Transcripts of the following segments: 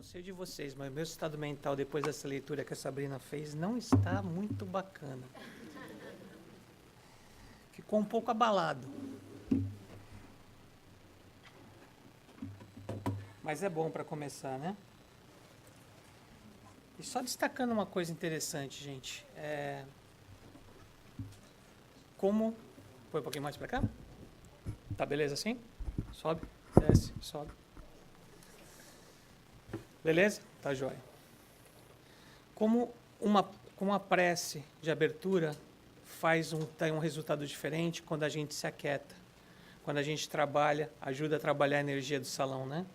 não sei de vocês, mas o meu estado mental depois dessa leitura que a Sabrina fez não está muito bacana. Ficou um pouco abalado. Mas é bom para começar, né? E só destacando uma coisa interessante, gente. Como... Põe um pouquinho mais para cá? Tá beleza assim? Sobe, desce, sobe. Beleza? Tá jóia. Como uma prece de abertura tem um resultado diferente quando a gente se aquieta. Quando a gente trabalha, ajuda a trabalhar a energia do salão, né?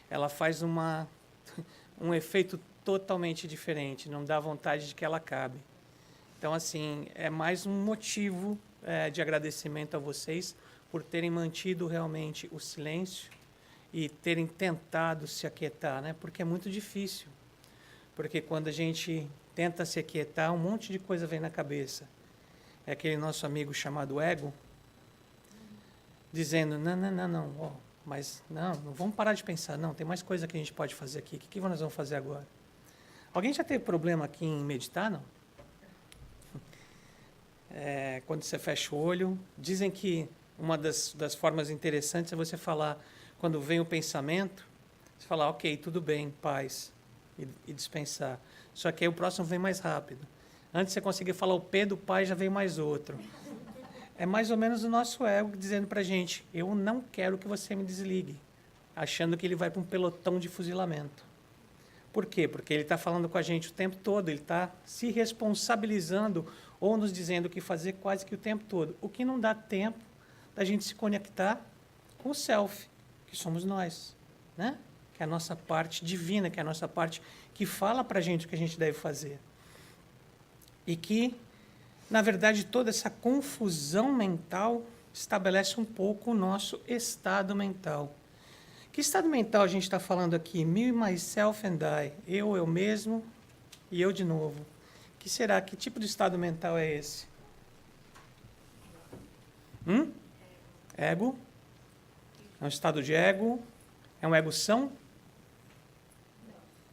Ela faz um efeito totalmente diferente, não dá vontade de que ela acabe. Então, assim, é mais um motivo de agradecimento a vocês por terem mantido realmente o silêncio e terem tentado se aquietar, né? Porque é muito difícil. Porque quando a gente tenta se aquietar, um monte de coisa vem na cabeça. É aquele nosso amigo chamado ego, dizendo, não, ó, mas não vamos parar de pensar, não, tem mais coisa que a gente pode fazer aqui. O que nós vamos fazer agora? Alguém já teve problema aqui em meditar, não? Quando você fecha o olho, dizem que uma das formas interessantes é você falar, quando vem o pensamento, você falar, ok, tudo bem, paz, e dispensar. Só que aí o próximo vem mais rápido. Antes de você conseguir falar o P do pai, já vem mais outro. É mais ou menos o nosso ego dizendo para a gente, eu não quero que você me desligue, achando que ele vai para um pelotão de fuzilamento. Por quê? Porque ele está falando com a gente o tempo todo, ele está se responsabilizando ou nos dizendo o que fazer quase que o tempo todo, o que não dá tempo da gente se conectar com o self, que somos nós, né? Que é a nossa parte divina, que é a nossa parte que fala para a gente o que a gente deve fazer. E que, na verdade, toda essa confusão mental estabelece um pouco o nosso estado mental. Que estado mental a gente está falando aqui? Me, myself and I. Eu mesmo e eu de novo. Que será? Que tipo de estado mental é esse? Ego? É um estado de ego? É um ego-são?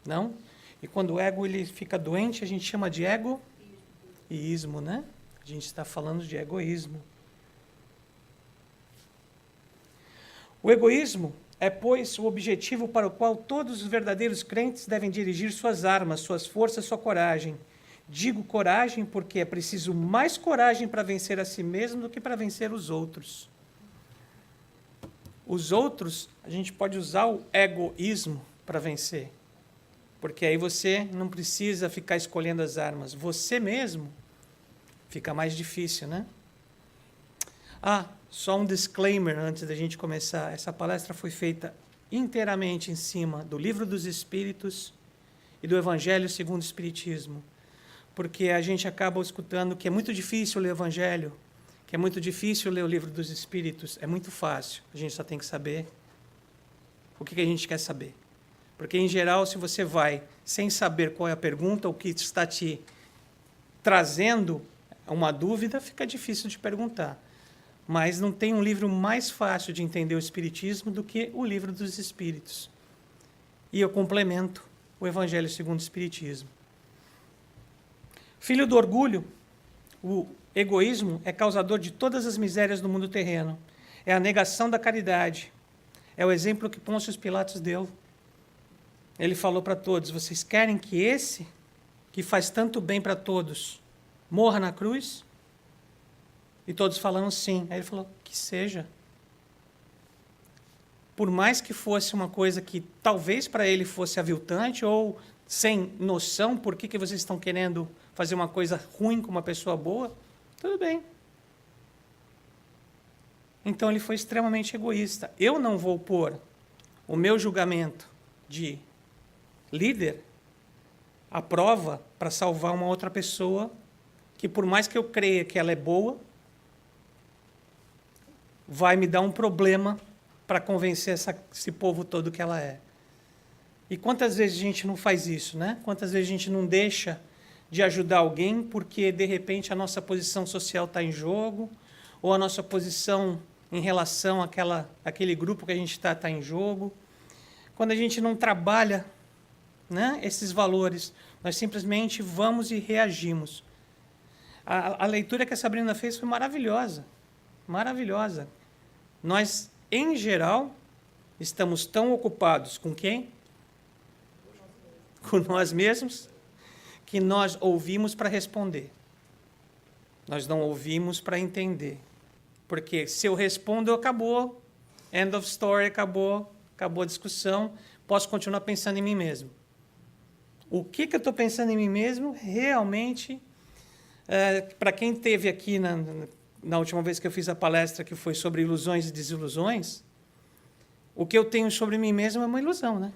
Não? E quando o ego ele fica doente, a gente chama de egoísmo, né? A gente está falando de egoísmo. O egoísmo é, pois, o objetivo para o qual todos os verdadeiros crentes devem dirigir suas armas, suas forças, sua coragem. Digo coragem porque é preciso mais coragem para vencer a si mesmo do que para vencer os outros. Os outros, a gente pode usar o egoísmo para vencer. Porque aí você não precisa ficar escolhendo as armas. Você mesmo fica mais difícil, né? Só um disclaimer antes da gente começar. Essa palestra foi feita inteiramente em cima do Livro dos Espíritos e do Evangelho segundo o Espiritismo. Porque a gente acaba escutando que é muito difícil ler o Evangelho, que é muito difícil ler o Livro dos Espíritos. É muito fácil. A gente só tem que saber o que a gente quer saber. Porque, em geral, se você vai sem saber qual é a pergunta, o que está te trazendo uma dúvida, fica difícil de perguntar. Mas não tem um livro mais fácil de entender o Espiritismo do que o Livro dos Espíritos. E eu complemento o Evangelho segundo o Espiritismo. Filho do orgulho, o egoísmo é causador de todas as misérias do mundo terreno. É a negação da caridade. É o exemplo que Pôncio Pilatos deu. Ele falou para todos, vocês querem que esse, que faz tanto bem para todos, morra na cruz? E todos falaram sim. Aí ele falou, que seja. Por mais que fosse uma coisa que talvez para ele fosse aviltante ou sem noção, por que vocês estão querendo fazer uma coisa ruim com uma pessoa boa? Tudo bem. Então ele foi extremamente egoísta. Eu não vou pôr o meu julgamento de líder à prova para salvar uma outra pessoa que, por mais que eu creia que ela é boa, vai me dar um problema para convencer esse povo todo que ela é. E quantas vezes a gente não faz isso, né? Quantas vezes a gente não deixa de ajudar alguém porque, de repente, a nossa posição social está em jogo, ou a nossa posição em relação àquele grupo que a gente está em jogo. Quando a gente não trabalha né, esses valores. Nós simplesmente vamos e reagimos. A leitura que a Sabrina fez foi maravilhosa. Maravilhosa. Nós, em geral, estamos tão ocupados com quem? Com nós mesmos, que nós ouvimos para responder. Nós não ouvimos para entender. Porque se eu respondo, acabou. End of story, acabou a discussão. Posso continuar pensando em mim mesmo. O que eu estou pensando em mim mesmo, realmente, para quem esteve aqui na última vez que eu fiz a palestra, que foi sobre ilusões e desilusões, o que eu tenho sobre mim mesmo é uma ilusão, né?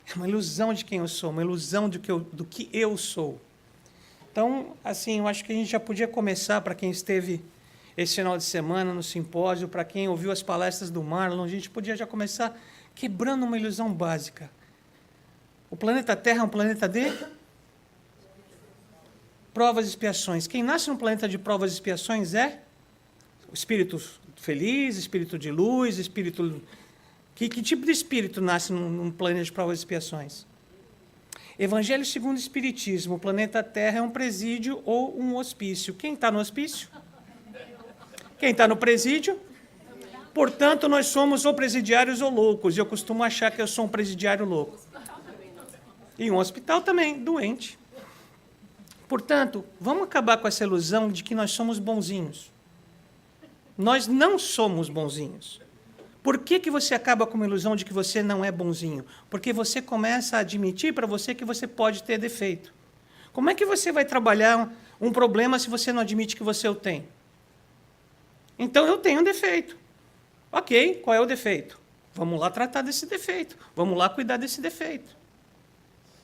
É uma ilusão de quem eu sou, uma ilusão do que eu sou. Então, assim, eu acho que a gente já podia começar, para quem esteve esse final de semana no simpósio, para quem ouviu as palestras do Marlon, a gente podia já começar quebrando uma ilusão básica. O planeta Terra é um planeta de provas e expiações. Quem nasce num planeta de provas e expiações é o espírito feliz, espírito de luz, espírito... Que tipo de espírito nasce num planeta de provas e expiações? Evangelho segundo o Espiritismo, o planeta Terra é um presídio ou um hospício. Quem está no hospício? Quem está no presídio? Portanto, nós somos ou presidiários ou loucos. E eu costumo achar que eu sou um presidiário louco. E um hospital também, doente. Portanto, vamos acabar com essa ilusão de que nós somos bonzinhos. Nós não somos bonzinhos. Por que você acaba com uma ilusão de que você não é bonzinho? Porque você começa a admitir para você que você pode ter defeito. Como é que você vai trabalhar um problema se você não admite que você o tem? Então, eu tenho um defeito. Ok, qual é o defeito? Vamos lá tratar desse defeito. Vamos lá cuidar desse defeito.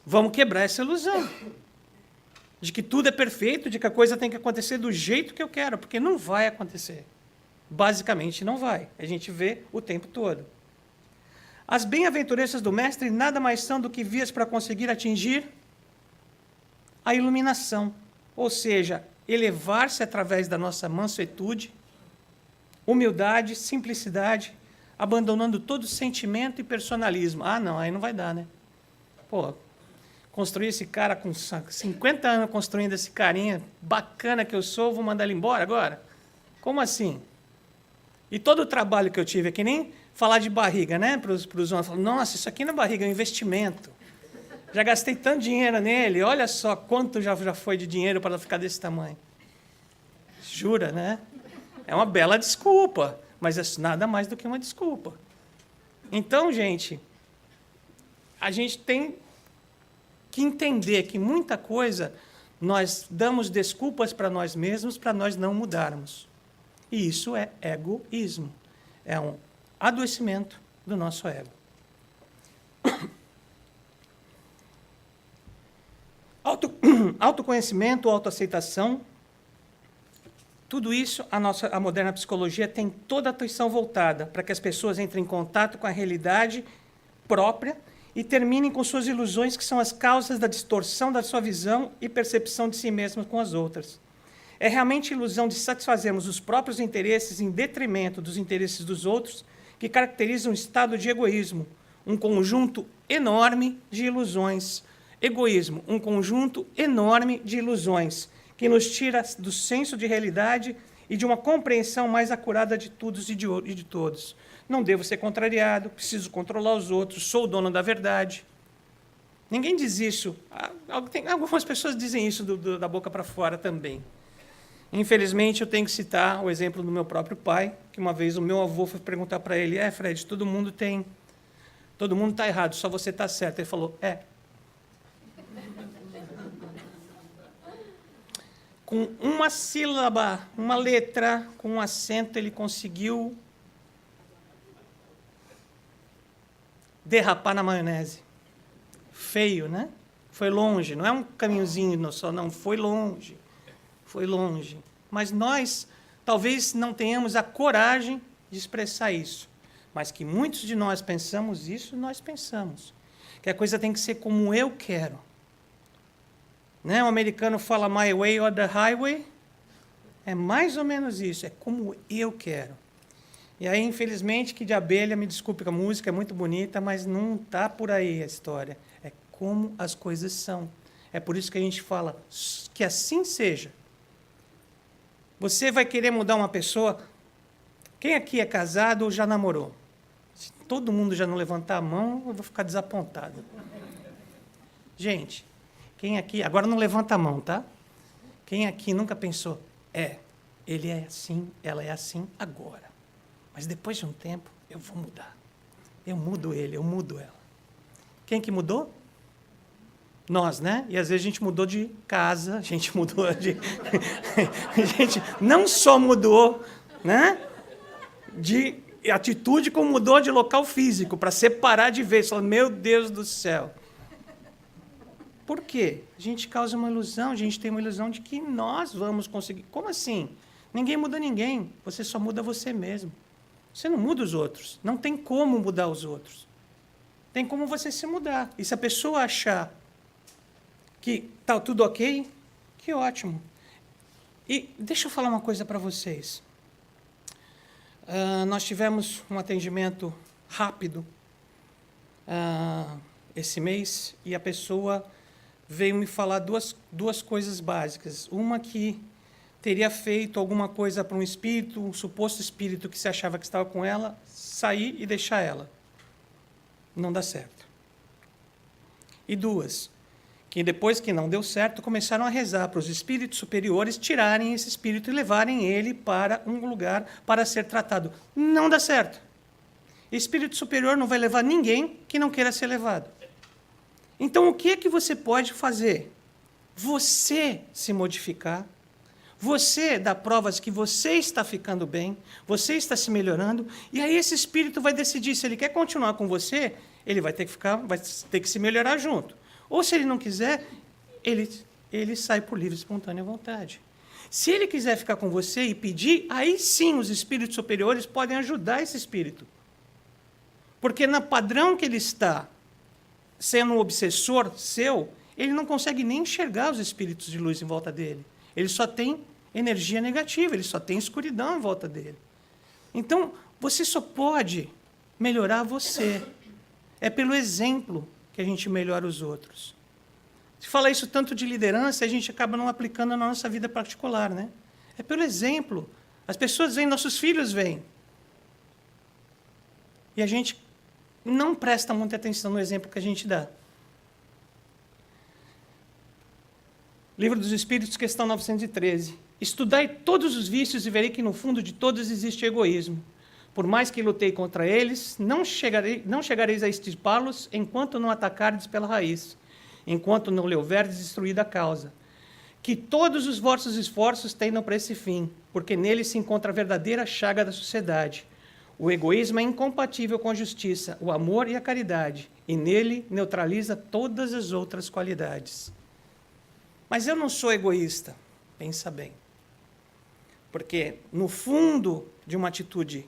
Vamos quebrar essa ilusão de que tudo é perfeito, de que a coisa tem que acontecer do jeito que eu quero, porque não vai acontecer. Basicamente, não vai. A gente vê o tempo todo. As bem-aventuranças do Mestre nada mais são do que vias para conseguir atingir a iluminação, ou seja, elevar-se através da nossa mansuetude, humildade, simplicidade, abandonando todo sentimento e personalismo. Ah, não, aí não vai dar, né? Pô, construir esse cara com 50 anos construindo esse carinha bacana que eu sou, vou mandar ele embora agora? Como assim? E todo o trabalho que eu tive é que nem falar de barriga, né? Para os homens, nossa, isso aqui não é barriga, é um investimento. Já gastei tanto dinheiro nele, olha só quanto já foi de dinheiro para ela ficar desse tamanho. Jura, né? É uma bela desculpa, mas é nada mais do que uma desculpa. Então, gente, a gente tem que entender que muita coisa nós damos desculpas para nós mesmos para nós não mudarmos. E isso é egoísmo. É um adoecimento do nosso ego. Autoconhecimento, autoaceitação, tudo isso a moderna psicologia tem toda a atenção voltada para que as pessoas entrem em contato com a realidade própria e terminem com suas ilusões, que são as causas da distorção da sua visão e percepção de si mesmas com as outras. É realmente a ilusão de satisfazermos os próprios interesses em detrimento dos interesses dos outros que caracteriza um estado de egoísmo, um conjunto enorme de ilusões. Egoísmo, um conjunto enorme de ilusões que nos tira do senso de realidade e de uma compreensão mais acurada de todos e de todos. Não devo ser contrariado, preciso controlar os outros, sou o dono da verdade. Ninguém diz isso. Algumas pessoas dizem isso da boca para fora também. Infelizmente, eu tenho que citar o exemplo do meu próprio pai, que uma vez o meu avô foi perguntar para ele, Fred, todo mundo está errado, só você está certo. Ele falou, Com uma sílaba, uma letra, com um acento, ele conseguiu derrapar na maionese. Feio, né? Foi longe, não é um caminhozinho só, não, foi longe. Foi longe. Mas nós, talvez, não tenhamos a coragem de expressar isso. Mas que muitos de nós pensamos isso, nós pensamos. Que a coisa tem que ser como eu quero. Né? O americano fala my way or the highway. É mais ou menos isso, é como eu quero. E aí, infelizmente, que de abelha, me desculpe, a música é muito bonita, mas não está por aí a história. É como as coisas são. É por isso que a gente fala que assim seja. Você vai querer mudar uma pessoa? Quem aqui é casado ou já namorou? Se todo mundo já não levantar a mão, eu vou ficar desapontado. Gente, quem aqui... Agora não levanta a mão, tá? Quem aqui nunca pensou, ele é assim, ela é assim agora. Mas depois de um tempo, eu vou mudar. Eu mudo ele, eu mudo ela. Quem que mudou? Nós, né? E às vezes a gente mudou de casa, a gente mudou de... a gente não só mudou, né, de atitude, como mudou de local físico, para separar de vez. Falando, meu Deus do céu. Por quê? A gente causa uma ilusão, a gente tem uma ilusão de que nós vamos conseguir. Como assim? Ninguém muda ninguém, você só muda você mesmo. Você não muda os outros, não tem como mudar os outros. Tem como você se mudar. E se a pessoa achar que está tudo ok, que ótimo. E deixa eu falar uma coisa para vocês. Nós tivemos um atendimento rápido esse mês, e a pessoa veio me falar duas coisas básicas. Uma, que teria feito alguma coisa para um espírito, um suposto espírito que se achava que estava com ela, sair e deixar ela. Não dá certo. E duas, que depois que não deu certo, começaram a rezar para os espíritos superiores tirarem esse espírito e levarem ele para um lugar para ser tratado. Não dá certo. Espírito superior não vai levar ninguém que não queira ser levado. Então, o que é que você pode fazer? Você se modificar, você dar provas que você está ficando bem, você está se melhorando, e aí esse espírito vai decidir se ele quer continuar com você, ele vai ter que se melhorar junto. Ou se ele não quiser, ele sai por livre e espontânea vontade. Se ele quiser ficar com você e pedir, aí sim os espíritos superiores podem ajudar esse espírito. Porque no padrão que ele está, sendo um obsessor seu, ele não consegue nem enxergar os espíritos de luz em volta dele. Ele só tem energia negativa, ele só tem escuridão em volta dele. Então, você só pode melhorar você. É pelo exemplo que a gente melhora os outros. Se fala isso tanto de liderança, a gente acaba não aplicando na nossa vida particular, né? É pelo exemplo. As pessoas vêm, nossos filhos vêm. E a gente não presta muita atenção no exemplo que a gente dá. Livro dos Espíritos, questão 913. Estudai todos os vícios e verei que no fundo de todos existe egoísmo. Por mais que lutei contra eles, não chegareis a extirpá-los enquanto não atacardes pela raiz, enquanto não lhe houverdes destruído a causa. Que todos os vossos esforços tendam para esse fim, porque nele se encontra a verdadeira chaga da sociedade. O egoísmo é incompatível com a justiça, o amor e a caridade, e nele neutraliza todas as outras qualidades. Mas eu não sou egoísta, pensa bem. Porque no fundo de uma atitude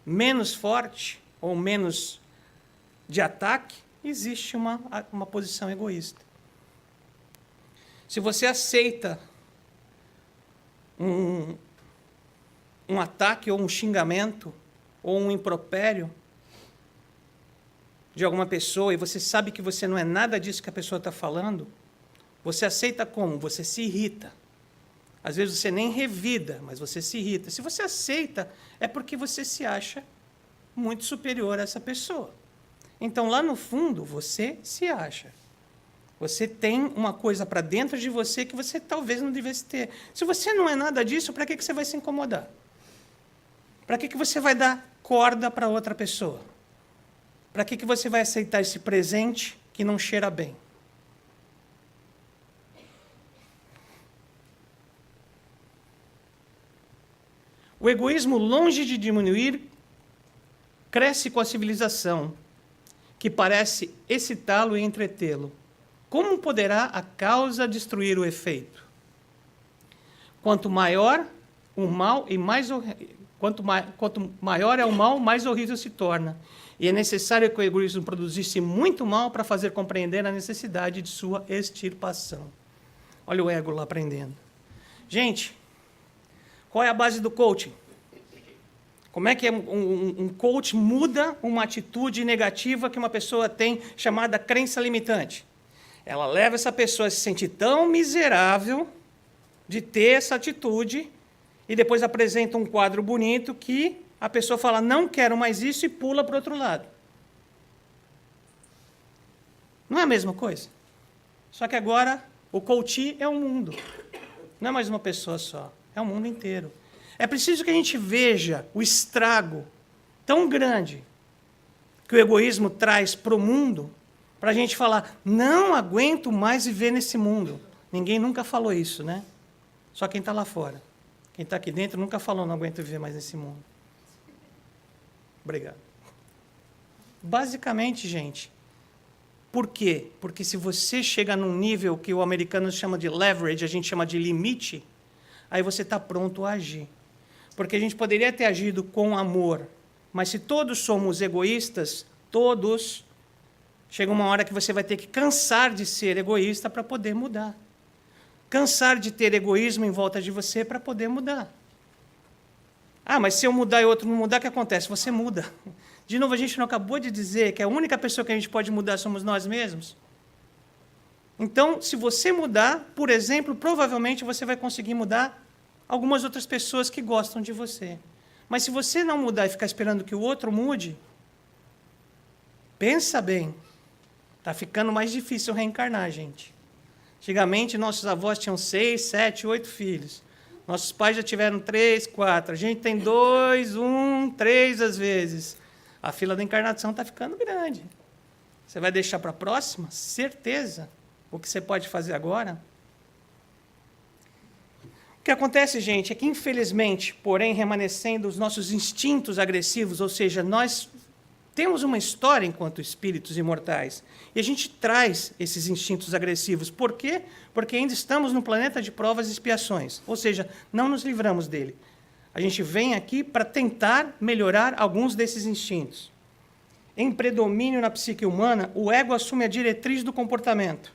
menos forte ou menos de ataque, existe uma posição egoísta. Se você aceita um ataque ou um xingamento ou um impropério de alguma pessoa e você sabe que você não é nada disso que a pessoa está falando, você aceita como? Você se irrita. Às vezes você nem revida, mas você se irrita. Se você aceita, é porque você se acha muito superior a essa pessoa. Então, lá no fundo, você se acha. Você tem uma coisa para dentro de você que você talvez não devesse ter. Se você não é nada disso, para que você vai se incomodar? Para que você vai dar corda para outra pessoa? Para que você vai aceitar esse presente que não cheira bem? O egoísmo, longe de diminuir, cresce com a civilização, que parece excitá-lo e entretê-lo. Como poderá a causa destruir o efeito? Quanto maior o mal e quanto maior é o mal, mais horrível se torna. E é necessário que o egoísmo produzisse muito mal para fazer compreender a necessidade de sua extirpação. Olha o ego lá aprendendo. Gente, qual é a base do coaching? Como é que um coach muda uma atitude negativa que uma pessoa tem, chamada crença limitante? Ela leva essa pessoa a se sentir tão miserável de ter essa atitude e depois apresenta um quadro bonito que a pessoa fala, não quero mais isso, e pula para o outro lado. Não é a mesma coisa? Só que agora o coach é um mundo. Não é mais uma pessoa só, é o mundo inteiro. É preciso que a gente veja o estrago tão grande que o egoísmo traz para o mundo, para a gente falar, não aguento mais viver nesse mundo. Ninguém nunca falou isso, né? Só quem está lá fora. Quem está aqui dentro nunca falou, não aguento viver mais nesse mundo. Obrigado. Basicamente, gente, por quê? Porque se você chega num nível que o americano chama de leverage, a gente chama de limite, aí você está pronto a agir. Porque a gente poderia ter agido com amor, mas se todos somos egoístas, todos, chega uma hora que você vai ter que cansar de ser egoísta para poder mudar. Cansar de ter egoísmo em volta de você para poder mudar. Ah, mas se eu mudar e outro não mudar, o que acontece? Você muda. De novo, a gente não acabou de dizer que a única pessoa que a gente pode mudar somos nós mesmos? Então, se você mudar, por exemplo, provavelmente você vai conseguir mudar algumas outras pessoas que gostam de você. Mas se você não mudar e ficar esperando que o outro mude, pensa bem, está ficando mais difícil reencarnar, gente. Antigamente, nossos avós tinham 6, 7, 8 filhos. Nossos pais já tiveram 3, 4. A gente tem 2, 1, 3 às vezes. A fila da encarnação está ficando grande. Você vai deixar para a próxima? Certeza. O que você pode fazer agora? O que acontece, gente, é que, infelizmente, porém, remanescendo os nossos instintos agressivos, ou seja, nós temos uma história enquanto espíritos imortais, e a gente traz esses instintos agressivos. Por quê? Porque ainda estamos no planeta de provas e expiações, ou seja, não nos livramos dele. A gente vem aqui para tentar melhorar alguns desses instintos. Em predomínio na psique humana, o ego assume a diretriz do comportamento,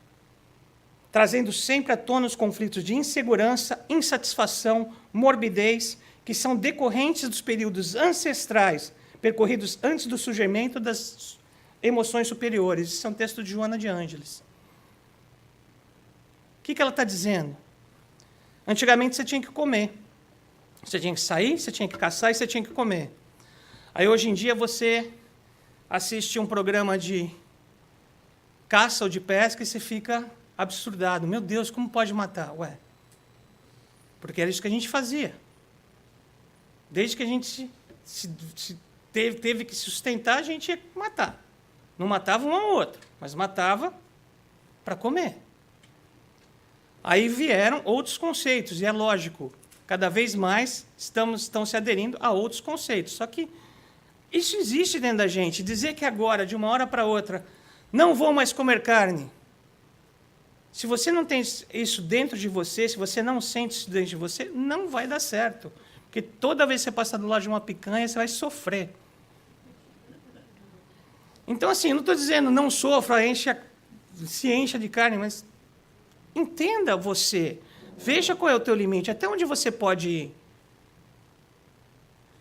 trazendo sempre à tona os conflitos de insegurança, insatisfação, morbidez, que são decorrentes dos períodos ancestrais, percorridos antes do surgimento das emoções superiores. Isso é um texto de Joana de Ângeles. O que ela está dizendo? Antigamente você tinha que comer. Você tinha que sair, você tinha que caçar e você tinha que comer. Aí hoje em dia você assiste um programa de caça ou de pesca e você fica absurdado. Meu Deus, como pode matar? Ué, porque era isso que a gente fazia. Desde que a gente teve que sustentar, a gente ia matar. Não matava um ao outro, mas matava para comer. Aí vieram outros conceitos, e é lógico, cada vez mais estão se aderindo a outros conceitos. Só que isso existe dentro da gente. Dizer que agora, de uma hora para outra, não vou mais comer carne. Se você não tem isso dentro de você, se você não sente isso dentro de você, não vai dar certo. Porque toda vez que você passar do lado de uma picanha, você vai sofrer. Então, assim, eu não estou dizendo não sofra, se encha de carne, mas entenda você. Veja qual é o teu limite, até onde você pode ir.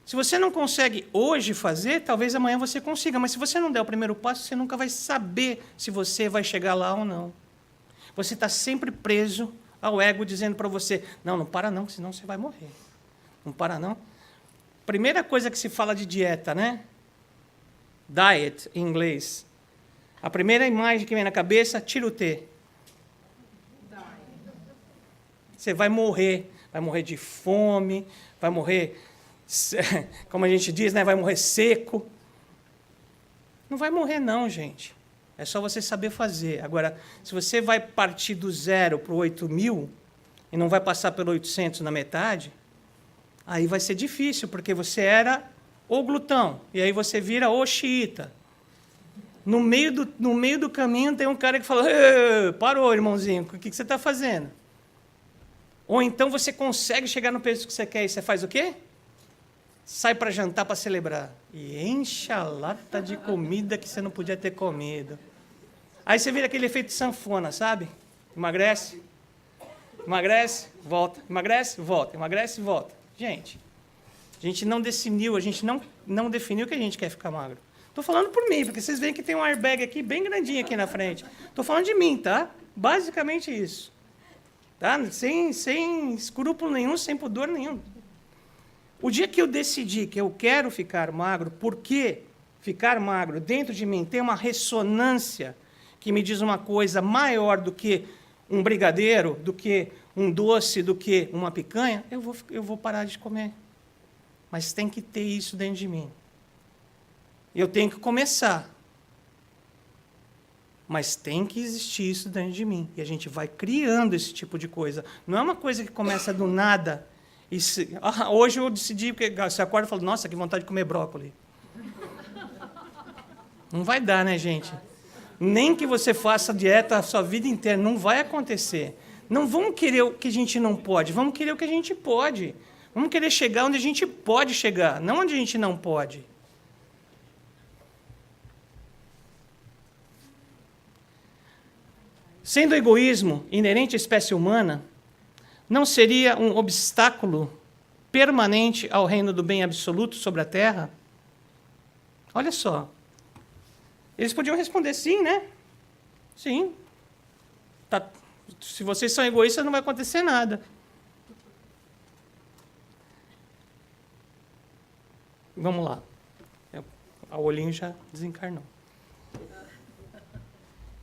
Se você não consegue hoje fazer, talvez amanhã você consiga, mas se você não der o primeiro passo, você nunca vai saber se você vai chegar lá ou não. Você está sempre preso ao ego dizendo para você, não para não, senão você vai morrer. Não para não. Primeira coisa que se fala de dieta, né? Diet, em inglês. A primeira imagem que vem na cabeça, tira o T. Você vai morrer de fome, vai morrer, como a gente diz, né, vai morrer seco. Não vai morrer não, gente. É só você saber fazer. Agora, se você vai partir do 0 para o 8.000 e não vai passar pelo 800 na metade, aí vai ser difícil, porque você era o glutão, e aí você vira o xiita. No meio do caminho tem um cara que fala, parou, irmãozinho, o que você está fazendo? Ou então você consegue chegar no peso que você quer e você faz o quê? Sai para jantar para celebrar. E enche a lata de comida que você não podia ter comido. Aí você vira aquele efeito sanfona, sabe? Emagrece, volta. Emagrece, volta. Emagrece, volta. Gente, a gente não definiu, que a gente quer ficar magro. Estou falando por mim, porque vocês veem que tem um airbag aqui, bem grandinho aqui na frente. Estou falando de mim, tá? Basicamente isso. Tá? Sem escrúpulo nenhum, sem pudor nenhum. O dia que eu decidi que eu quero ficar magro, porque ficar magro dentro de mim tem uma ressonância que me diz uma coisa maior do que um brigadeiro, do que um doce, do que uma picanha, eu vou parar de comer. Mas tem que ter isso dentro de mim. Eu tenho que começar. Mas tem que existir isso dentro de mim. E a gente vai criando esse tipo de coisa. Não é uma coisa que começa do nada. Hoje eu decidi, porque você acorda e fala, nossa, que vontade de comer brócolis. Não vai dar, né, gente? Nem que você faça dieta a sua vida inteira, não vai acontecer. Não vamos querer o que a gente não pode, vamos querer o que a gente pode. Vamos querer chegar onde a gente pode chegar, não onde a gente não pode. Sendo o egoísmo inerente à espécie humana, não seria um obstáculo permanente ao reino do bem absoluto sobre a Terra? Olha só. Eles podiam responder sim, né? Sim. Tá. Se vocês são egoístas, não vai acontecer nada. Vamos lá. O olhinho já desencarnou.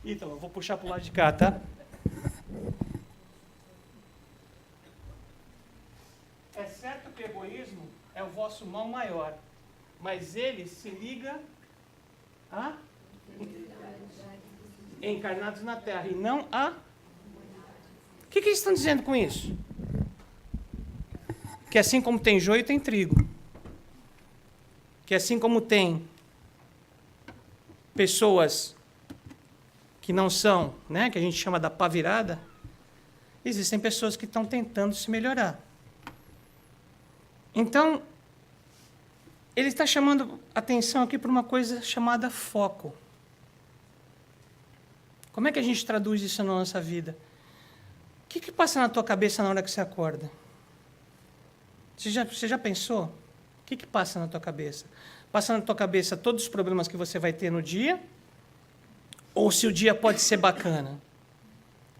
Então, eu vou puxar para o lado de cá, tá? É certo que o egoísmo é o vosso mal maior, mas ele se liga a encarnados na Terra e não a... O que eles estão dizendo com isso? Que assim como tem joio, tem trigo. Que assim como tem pessoas que não são, né, que a gente chama da pá virada, existem pessoas que estão tentando se melhorar. Então, ele está chamando atenção aqui para uma coisa chamada foco. Como é que a gente traduz isso na nossa vida? O que passa na tua cabeça na hora que você acorda? Você já pensou? O que passa na tua cabeça? Passa na tua cabeça todos os problemas que você vai ter no dia? Ou se o dia pode ser bacana?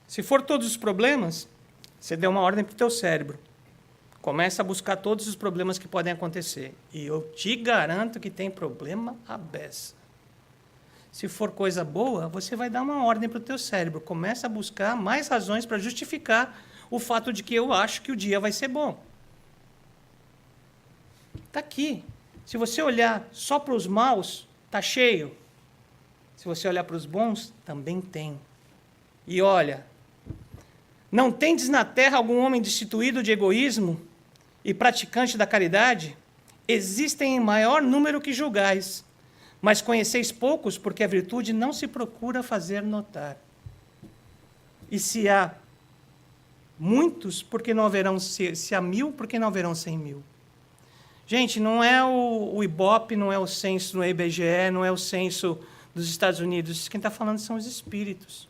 Se for todos os problemas, você deu uma ordem para o teu cérebro. Começa a buscar todos os problemas que podem acontecer. E eu te garanto que tem problema à beça. Se for coisa boa, você vai dar uma ordem para o teu cérebro. Começa a buscar mais razões para justificar o fato de que eu acho que o dia vai ser bom. Está aqui. Se você olhar só para os maus, está cheio. Se você olhar para os bons, também tem. E olha, não tendes na terra algum homem destituído de egoísmo e praticante da caridade? Existem em maior número que julgais, mas conheceis poucos, porque a virtude não se procura fazer notar. E se há muitos, porque não haverão, se há 1000, porque não haverão 100.000? Gente, não é o Ibope, não é o censo, não é o IBGE, não é o censo dos Estados Unidos. Quem está falando são os espíritos.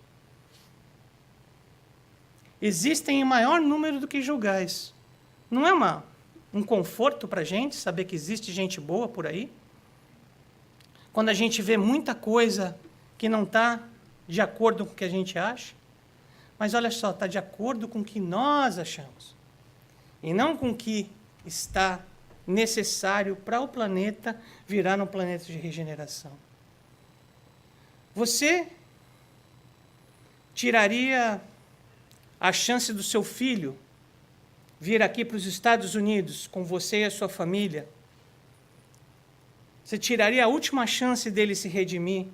Existem em maior número do que julgais. Não é um conforto para a gente saber que existe gente boa por aí? Quando a gente vê muita coisa que não está de acordo com o que a gente acha, mas olha só, está de acordo com o que nós achamos, e não com o que está necessário para o planeta virar um planeta de regeneração. Você tiraria a chance do seu filho vir aqui para os Estados Unidos com você e a sua família? Você tiraria a última chance dele se redimir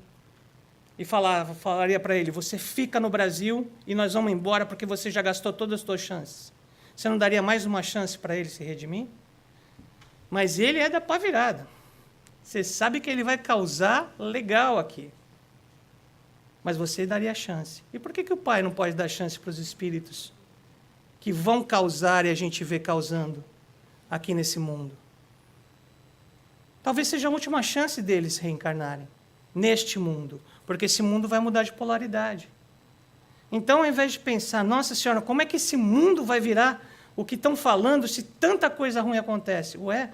e falaria para ele, você fica no Brasil e nós vamos embora porque você já gastou todas as suas chances? Você não daria mais uma chance para ele se redimir? Mas ele é da pá virada. Você sabe que ele vai causar legal aqui. Mas você daria a chance. E por que o Pai não pode dar chance para os espíritos que vão causar e a gente vê causando aqui nesse mundo? Talvez seja a última chance deles reencarnarem neste mundo, porque esse mundo vai mudar de polaridade. Então, ao invés de pensar, nossa Senhora, como é que esse mundo vai virar o que estão falando se tanta coisa ruim acontece? Ué,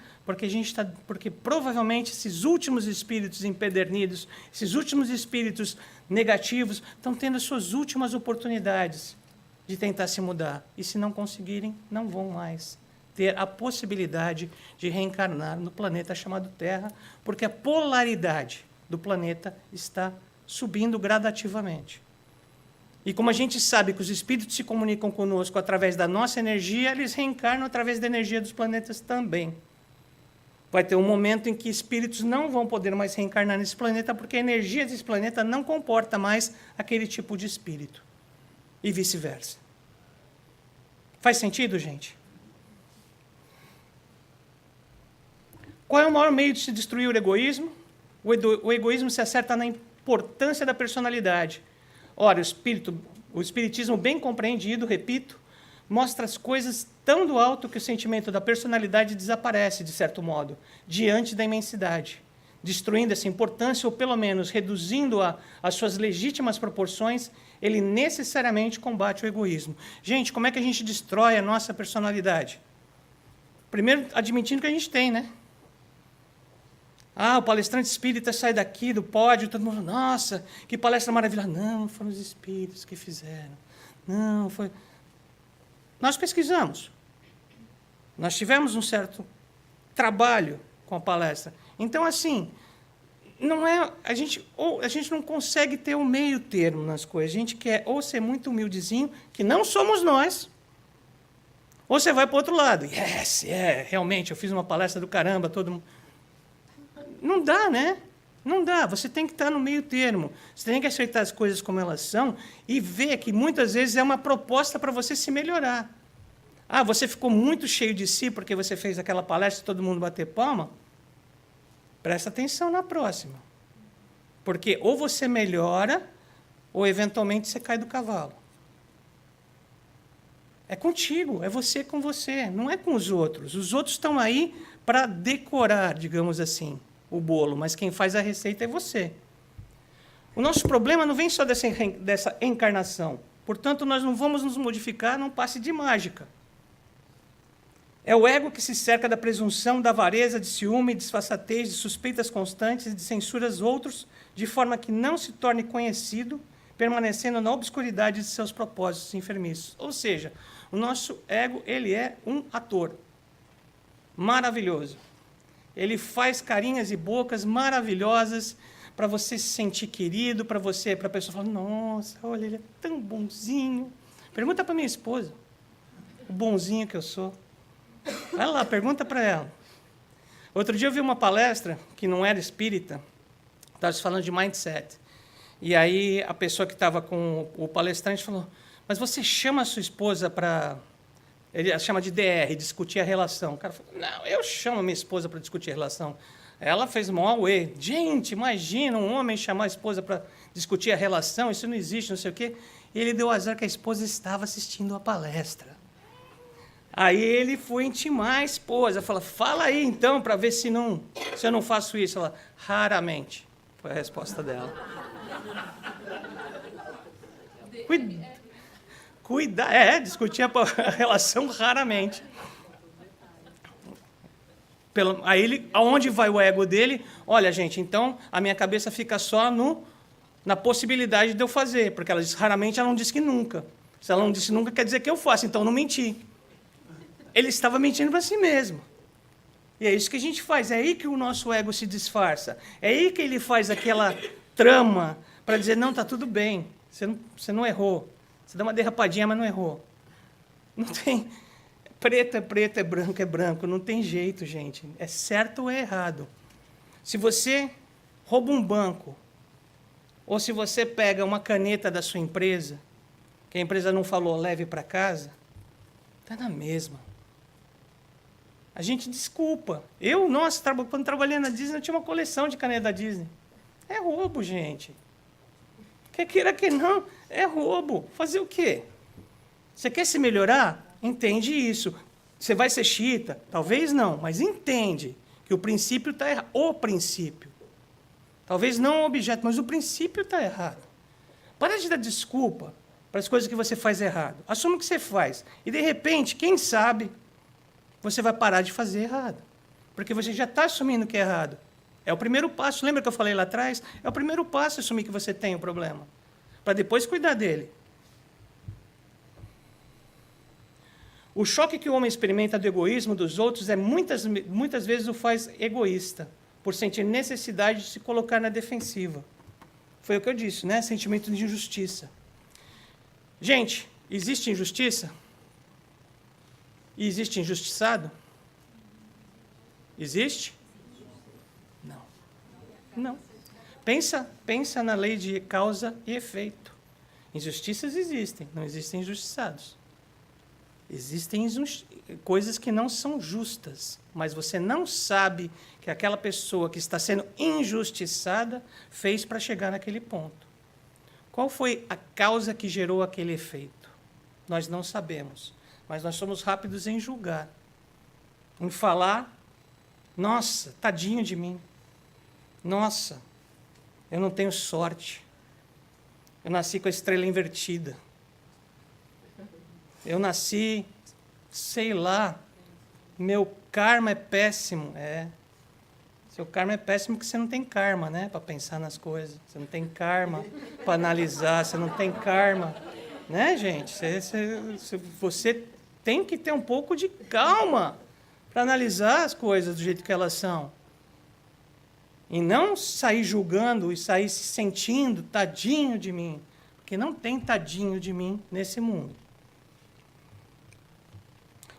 porque provavelmente esses últimos espíritos empedernidos, esses últimos espíritos negativos, estão tendo as suas últimas oportunidades de tentar se mudar. E se não conseguirem, não vão mais ter a possibilidade de reencarnar no planeta chamado Terra, porque a polaridade do planeta está subindo gradativamente. E como a gente sabe que os espíritos se comunicam conosco através da nossa energia, eles reencarnam através da energia dos planetas também. Vai ter um momento em que espíritos não vão poder mais reencarnar nesse planeta, porque a energia desse planeta não comporta mais aquele tipo de espírito. E vice-versa. Faz sentido, gente? Qual é o maior meio de se destruir o egoísmo? O egoísmo se acerta na importância da personalidade. Ora, o espiritismo bem compreendido, repito, mostra as coisas tão do alto que o sentimento da personalidade desaparece, de certo modo, diante da imensidade, destruindo essa importância, ou pelo menos reduzindo-a às suas legítimas proporções, ele necessariamente combate o egoísmo. Gente, como é que a gente destrói a nossa personalidade? Primeiro, admitindo que a gente tem, né? O palestrante espírita sai daqui do pódio, todo mundo, nossa, que palestra maravilhosa. Não, foram os espíritos que fizeram. Não, foi... Nós pesquisamos. Nós tivemos um certo trabalho com a palestra. Então, assim, a gente não consegue ter um meio termo nas coisas. A gente quer ou ser muito humildezinho, que não somos nós, ou você vai para o outro lado. Realmente, eu fiz uma palestra do caramba, todo mundo... Não dá, né? Não dá. Você tem que estar no meio termo. Você tem que aceitar as coisas como elas são e ver que, muitas vezes, é uma proposta para você se melhorar. Você ficou muito cheio de si porque você fez aquela palestra e todo mundo bater palma? Presta atenção na próxima. Porque ou você melhora, ou, eventualmente, você cai do cavalo. É contigo, é você com você, não é com os outros. Os outros estão aí para decorar, digamos assim, o bolo, mas quem faz a receita é você. O nosso problema não vem só dessa encarnação. Portanto, nós não vamos nos modificar num passe de mágica. É o ego que se cerca da presunção, da avareza, de ciúme, de disfarçatez, de suspeitas constantes e de censuras outros, de forma que não se torne conhecido, permanecendo na obscuridade de seus propósitos enfermiços. Ou seja, o nosso ego, ele é um ator maravilhoso. Ele faz carinhas e bocas maravilhosas para você se sentir querido, para a pessoa falar, nossa, olha, ele é tão bonzinho. Pergunta para minha esposa, o bonzinho que eu sou. Vai lá, pergunta para ela. Outro dia eu vi uma palestra que não era espírita, estava falando de mindset. E aí a pessoa que estava com o palestrante falou, mas você chama a sua esposa para... Ele chama de DR, discutir a relação. O cara falou, não, eu chamo a minha esposa para discutir a relação. Ela fez o maior uê. Gente, imagina um homem chamar a esposa para discutir a relação, isso não existe, não sei o quê. E ele deu azar que a esposa estava assistindo a palestra. Aí ele foi intimar a esposa, fala aí então, para ver se eu não faço isso. Ela, raramente, foi a resposta dela. Discutir a relação raramente. Aí aonde vai o ego dele? Olha, gente, então a minha cabeça fica só na possibilidade de eu fazer, porque ela diz raramente, ela não diz que nunca. Se ela não disse nunca, quer dizer que eu faço, então não menti. Ele estava mentindo para si mesmo. E é isso que a gente faz, é aí que o nosso ego se disfarça. É aí que ele faz aquela trama para dizer, não, está tudo bem, você não errou. Você dá uma derrapadinha, mas não errou. Não tem... Preto é preto, é branco. Não tem jeito, gente. É certo ou é errado. Se você rouba um banco, ou se você pega uma caneta da sua empresa, que a empresa não falou, leve para casa, está na mesma. A gente desculpa. Quando trabalhei na Disney, eu tinha uma coleção de caneta da Disney. É roubo, gente. Quer queira que não, é roubo. Fazer o quê? Você quer se melhorar? Entende isso. Você vai ser xiita? Talvez não, mas entende que o princípio está errado. O princípio. Talvez não o objeto, mas o princípio está errado. Para de dar desculpa para as coisas que você faz errado. Assuma o que você faz. E, de repente, quem sabe, você vai parar de fazer errado. Porque você já está assumindo que é errado. É o primeiro passo. Lembra que eu falei lá atrás? É o primeiro passo assumir que você tem um problema. Para depois cuidar dele. O choque que o homem experimenta do egoísmo dos outros muitas vezes o faz egoísta, por sentir necessidade de se colocar na defensiva. Foi o que eu disse, né? Sentimento de injustiça. Gente, existe injustiça? E existe injustiçado? Existe? Não. Não. Pensa na lei de causa e efeito. Injustiças existem, não existem injustiçados. Existem coisas que não são justas, mas você não sabe que aquela pessoa que está sendo injustiçada fez para chegar naquele ponto. Qual foi a causa que gerou aquele efeito? Nós não sabemos, mas nós somos rápidos em julgar, em falar, nossa, tadinho de mim, nossa, eu não tenho sorte, eu nasci com a estrela invertida, eu nasci, sei lá, meu karma é péssimo. Seu karma é péssimo porque você não tem karma, né, para pensar nas coisas. Você não tem karma para analisar, você não tem karma. Né, gente? Você tem que ter um pouco de calma para analisar as coisas do jeito que elas são. E não sair julgando e sair se sentindo tadinho de mim. Porque não tem tadinho de mim nesse mundo.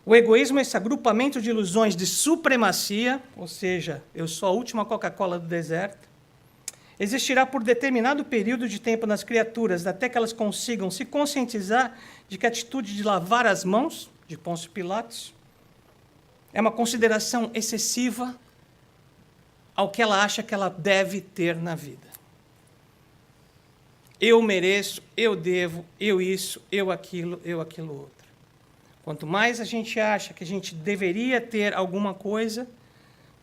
O egoísmo é esse agrupamento de ilusões de supremacia, ou seja, eu sou a última Coca-Cola do deserto, existirá por determinado período de tempo nas criaturas, até que elas consigam se conscientizar de que a atitude de lavar as mãos, de Pôncio Pilatos, é uma consideração excessiva ao que ela acha que ela deve ter na vida. Eu mereço, eu devo, eu isso, eu aquilo outro. Quanto mais a gente acha que a gente deveria ter alguma coisa,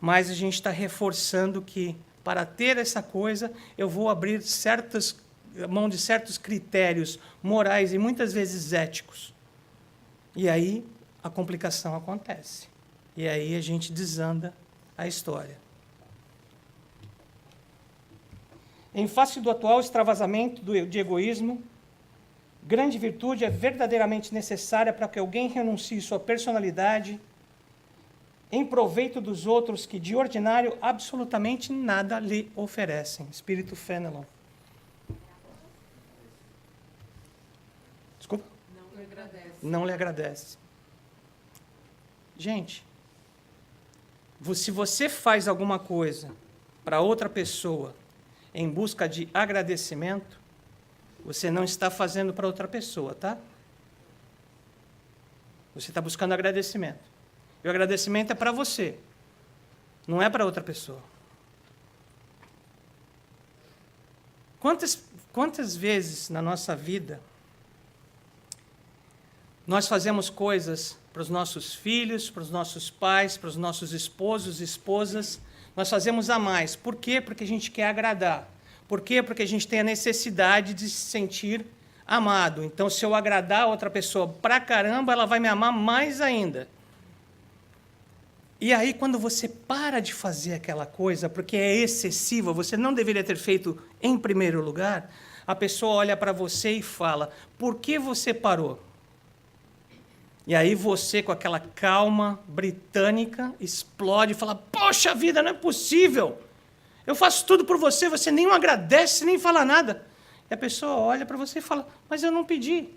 mais a gente está reforçando que, para ter essa coisa, eu vou abrir mão de certos critérios morais e muitas vezes éticos. E aí a complicação acontece. E aí a gente desanda a história. Em face do atual extravasamento de egoísmo, grande virtude é verdadeiramente necessária para que alguém renuncie sua personalidade em proveito dos outros que, de ordinário, absolutamente nada lhe oferecem. Espírito Fenelon. Desculpa? Não lhe agradece. Não lhe agradece. Gente, se você faz alguma coisa para outra pessoa em busca de agradecimento, você não está fazendo para outra pessoa, tá? Você está buscando agradecimento. E o agradecimento é para você, não é para outra pessoa. Quantas vezes na nossa vida nós fazemos coisas para os nossos filhos, para os nossos pais, para os nossos esposos, esposas, nós fazemos a mais. Por quê? Porque a gente quer agradar. Por quê? Porque a gente tem a necessidade de se sentir amado. Então, se eu agradar a outra pessoa pra caramba, ela vai me amar mais ainda. E aí, quando você para de fazer aquela coisa, porque é excessiva, você não deveria ter feito em primeiro lugar, a pessoa olha para você e fala, por que você parou? E aí você, com aquela calma britânica, explode e fala, poxa vida, não é possível! Eu faço tudo por você, você nem agradece, nem fala nada. E a pessoa olha para você e fala, mas eu não pedi.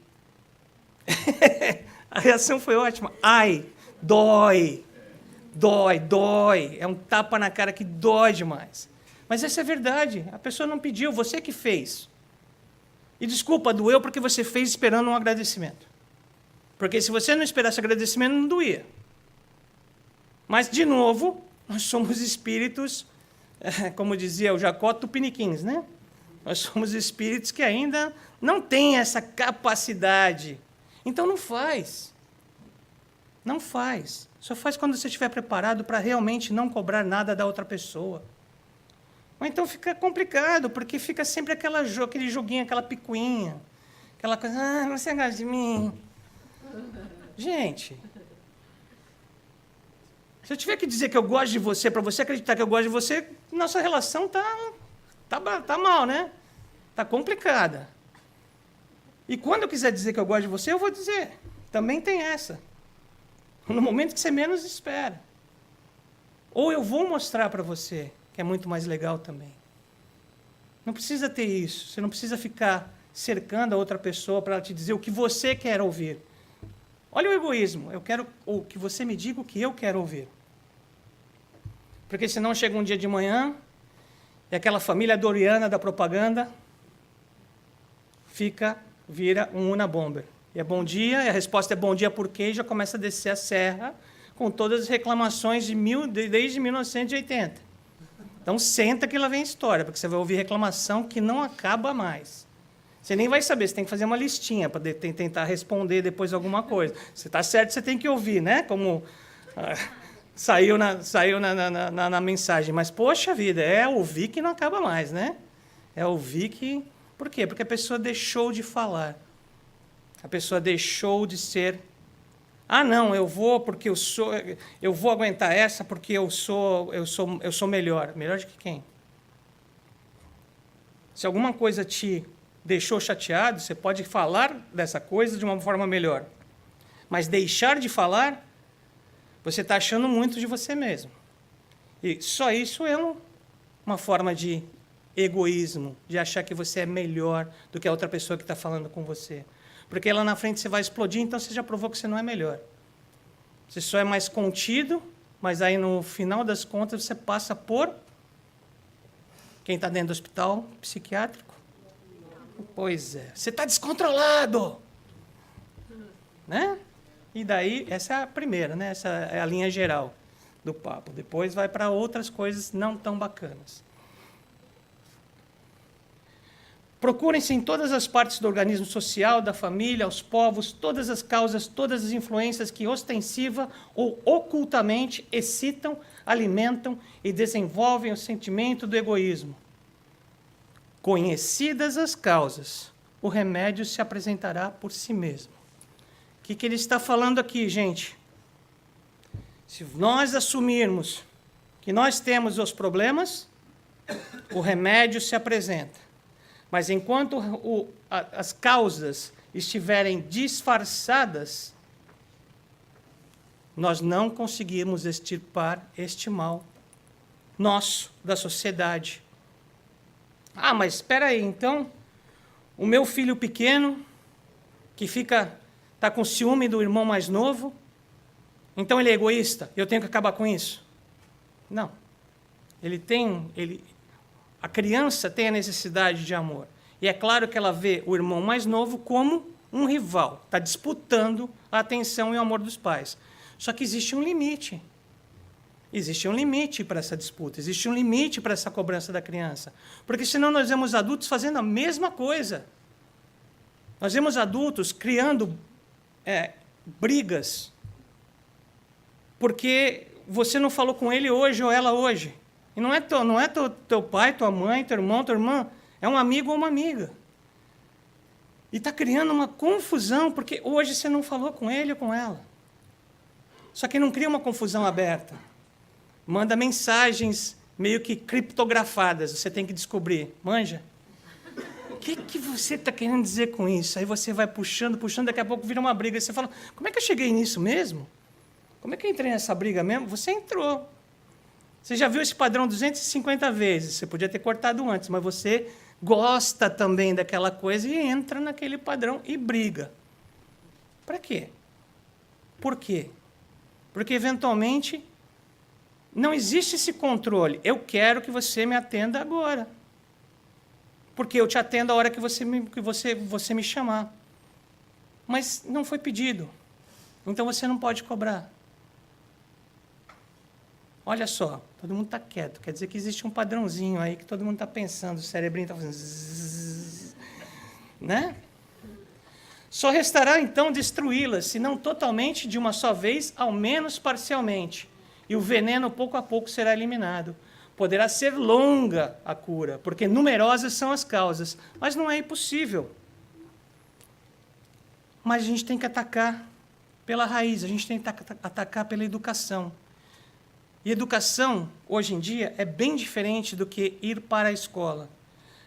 A reação foi ótima. Ai, dói. É um tapa na cara que dói demais. Mas essa é a verdade. A pessoa não pediu, você que fez. E desculpa, doeu porque você fez esperando um agradecimento. Porque se você não esperasse agradecimento, não doía. Mas, de novo, nós somos espíritos... como dizia o Jacó, tupiniquins, né? Nós somos espíritos que ainda não têm essa capacidade. Então, não faz. Não faz. Só faz quando você estiver preparado para realmente não cobrar nada da outra pessoa. Ou então fica complicado, porque fica sempre aquele joguinho, aquela picuinha, Aquela coisa, você gosta de mim? Gente, se eu tiver que dizer que eu gosto de você, para você acreditar que eu gosto de você, nossa relação tá mal, né? Tá complicada. E quando eu quiser dizer que eu gosto de você, eu vou dizer. Também tem essa. No momento que você menos espera. Ou eu vou mostrar para você, que é muito mais legal também. Não precisa ter isso. Você não precisa ficar cercando a outra pessoa para ela te dizer o que você quer ouvir. Olha o egoísmo. Eu quero que você me diga o que eu quero ouvir. Porque senão chega um dia de manhã e aquela família doriana da propaganda vira um Unabomber. E é bom dia, e a resposta é bom dia por quê? E já começa a descer a serra com todas as reclamações desde 1980. Então senta que lá vem a história, porque você vai ouvir reclamação que não acaba mais. Você nem vai saber, você tem que fazer uma listinha para tentar responder depois alguma coisa. Você está certo, você tem que ouvir, né? Como saiu na mensagem. Mas, poxa vida, é ouvir que não acaba mais, né? É ouvir que... Por quê? Porque a pessoa deixou de falar. A pessoa deixou de ser... não, eu vou porque eu vou aguentar essa porque eu sou melhor. Melhor de que quem? Se alguma coisa te deixou chateado, você pode falar dessa coisa de uma forma melhor. Mas deixar de falar, você está achando muito de você mesmo. E só isso é uma forma de egoísmo, de achar que você é melhor do que a outra pessoa que está falando com você. Porque lá na frente você vai explodir, então você já provou que você não é melhor. Você só é mais contido, mas aí no final das contas você passa por quem está dentro do hospital psiquiátrico. Pois é, você está descontrolado. Né? E daí, essa é a primeira, né? Essa é a linha geral do papo. Depois vai para outras coisas não tão bacanas. Procurem-se em todas as partes do organismo social, da família, aos povos, todas as causas, todas as influências que ostensiva ou ocultamente excitam, alimentam e desenvolvem o sentimento do egoísmo. Conhecidas as causas, o remédio se apresentará por si mesmo. O que ele está falando aqui, gente? Se nós assumirmos que nós temos os problemas, o remédio se apresenta. Mas enquanto as causas estiverem disfarçadas, nós não conseguimos extirpar este mal nosso, da sociedade. Mas espera aí, então, o meu filho pequeno, que está com ciúme do irmão mais novo, então ele é egoísta, eu tenho que acabar com isso? Não. A criança tem a necessidade de amor. E é claro que ela vê o irmão mais novo como um rival, está disputando a atenção e o amor dos pais. Só que existe um limite. Existe um limite para essa disputa, existe um limite para essa cobrança da criança. Porque senão nós vemos adultos fazendo a mesma coisa. Nós vemos adultos criando brigas porque você não falou com ele hoje ou ela hoje. E não é teu pai, tua mãe, teu irmão, tua irmã, é um amigo ou uma amiga. E está criando uma confusão, porque hoje você não falou com ele ou com ela. Só que não cria uma confusão aberta. Manda mensagens meio que criptografadas, você tem que descobrir. Manja? O que você está querendo dizer com isso? Aí você vai puxando, daqui a pouco vira uma briga. E você fala, como é que eu cheguei nisso mesmo? Como é que eu entrei nessa briga mesmo? Você entrou. Você já viu esse padrão 250 vezes. Você podia ter cortado antes, mas você gosta também daquela coisa e entra naquele padrão e briga. Para quê? Por quê? Porque, eventualmente, não existe esse controle. Eu quero que você me atenda agora. Porque eu te atendo a hora que você me chamar. Mas não foi pedido. Então, você não pode cobrar. Olha só, todo mundo está quieto. Quer dizer que existe um padrãozinho aí que todo mundo está pensando. O cerebrinho está fazendo... Zzz, né? Só restará, então, destruí-las, se não totalmente de uma só vez, ao menos parcialmente. E o veneno, pouco a pouco, será eliminado. Poderá ser longa a cura, porque numerosas são as causas, mas não é impossível. Mas a gente tem que atacar pela raiz, a gente tem que atacar pela educação. E educação, hoje em dia, é bem diferente do que ir para a escola.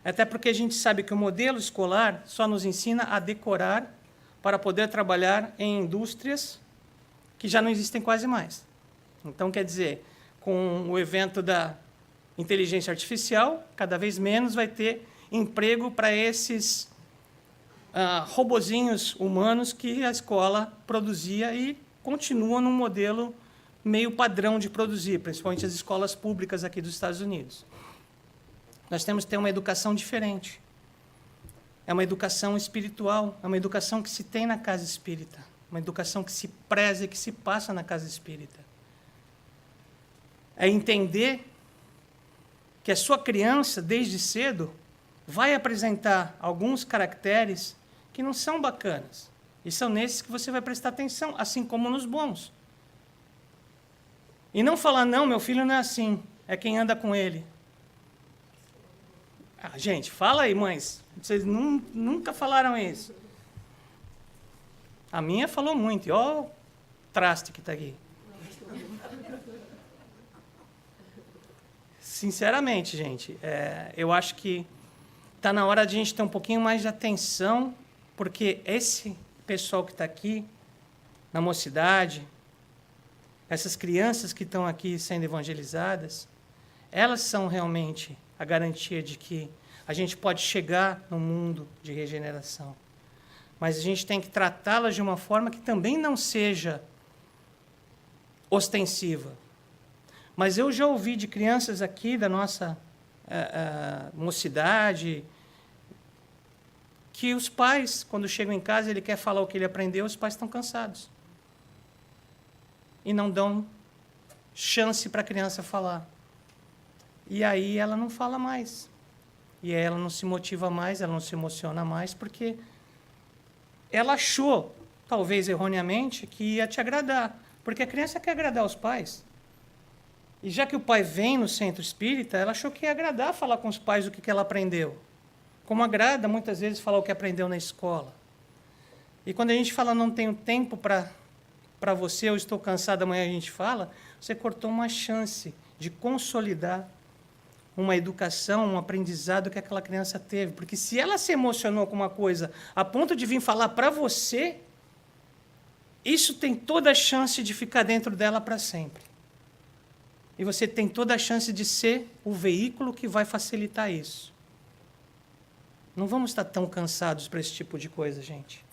Até porque a gente sabe que o modelo escolar só nos ensina a decorar para poder trabalhar em indústrias que já não existem quase mais. Então, quer dizer, com o evento da inteligência artificial, cada vez menos vai ter emprego para esses robozinhos humanos que a escola produzia e continua num modelo meio padrão de produzir, principalmente as escolas públicas aqui dos Estados Unidos. Nós temos que ter uma educação diferente. É uma educação espiritual, é uma educação que se tem na casa espírita, uma educação que se preza e que se passa na casa espírita. É entender que a sua criança, desde cedo, vai apresentar alguns caracteres que não são bacanas. E são nesses que você vai prestar atenção, assim como nos bons. E não falar, não, meu filho não é assim, é quem anda com ele. Gente, fala aí, mães. Vocês nunca falaram isso. A minha falou muito. E ó o traste que está aqui. Sinceramente, gente, eu acho que está na hora de a gente ter um pouquinho mais de atenção, porque esse pessoal que está aqui, na mocidade, essas crianças que estão aqui sendo evangelizadas, elas são realmente a garantia de que a gente pode chegar no mundo de regeneração. Mas a gente tem que tratá-las de uma forma que também não seja ostensiva. Mas eu já ouvi de crianças aqui da nossa mocidade que os pais, quando chegam em casa, ele quer falar o que ele aprendeu, os pais estão cansados. E não dão chance para a criança falar. E aí ela não fala mais. E aí ela não se motiva mais, ela não se emociona mais, porque ela achou, talvez erroneamente, que ia te agradar. Porque a criança quer agradar os pais. E já que o pai vem no centro espírita, ela achou que ia agradar falar com os pais o que ela aprendeu. Como agrada, muitas vezes, falar o que aprendeu na escola. E quando a gente fala, não tenho tempo para você, eu estou cansado, amanhã a gente fala, você cortou uma chance de consolidar uma educação, um aprendizado que aquela criança teve. Porque se ela se emocionou com uma coisa a ponto de vir falar para você, isso tem toda a chance de ficar dentro dela para sempre. E você tem toda a chance de ser o veículo que vai facilitar isso. Não vamos estar tão cansados para esse tipo de coisa, gente.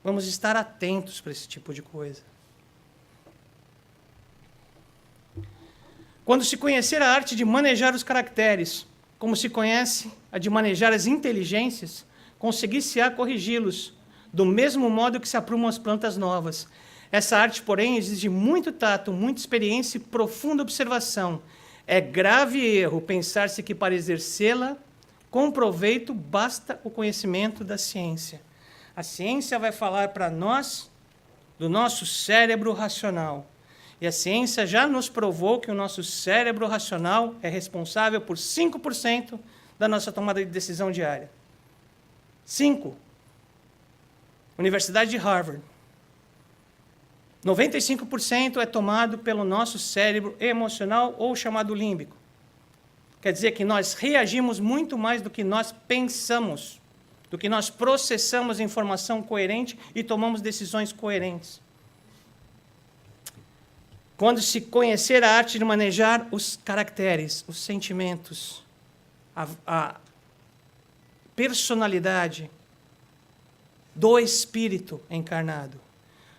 Vamos estar atentos para esse tipo de coisa. Quando se conhecer a arte de manejar os caracteres, como se conhece a de manejar as inteligências, conseguir-se-á corrigi-los, do mesmo modo que se aprumam as plantas novas. Essa arte, porém, exige muito tato, muita experiência e profunda observação. É grave erro pensar-se que para exercê-la com proveito basta o conhecimento da ciência. A ciência vai falar para nós do nosso cérebro racional. E a ciência já nos provou que o nosso cérebro racional é responsável por 5% da nossa tomada de decisão diária. 5%. Universidade de Harvard. 95% é tomado pelo nosso cérebro emocional ou chamado límbico. Quer dizer que nós reagimos muito mais do que nós pensamos, do que nós processamos informação coerente e tomamos decisões coerentes. Quando se conhecer a arte de manejar os caracteres, os sentimentos, a personalidade do espírito encarnado,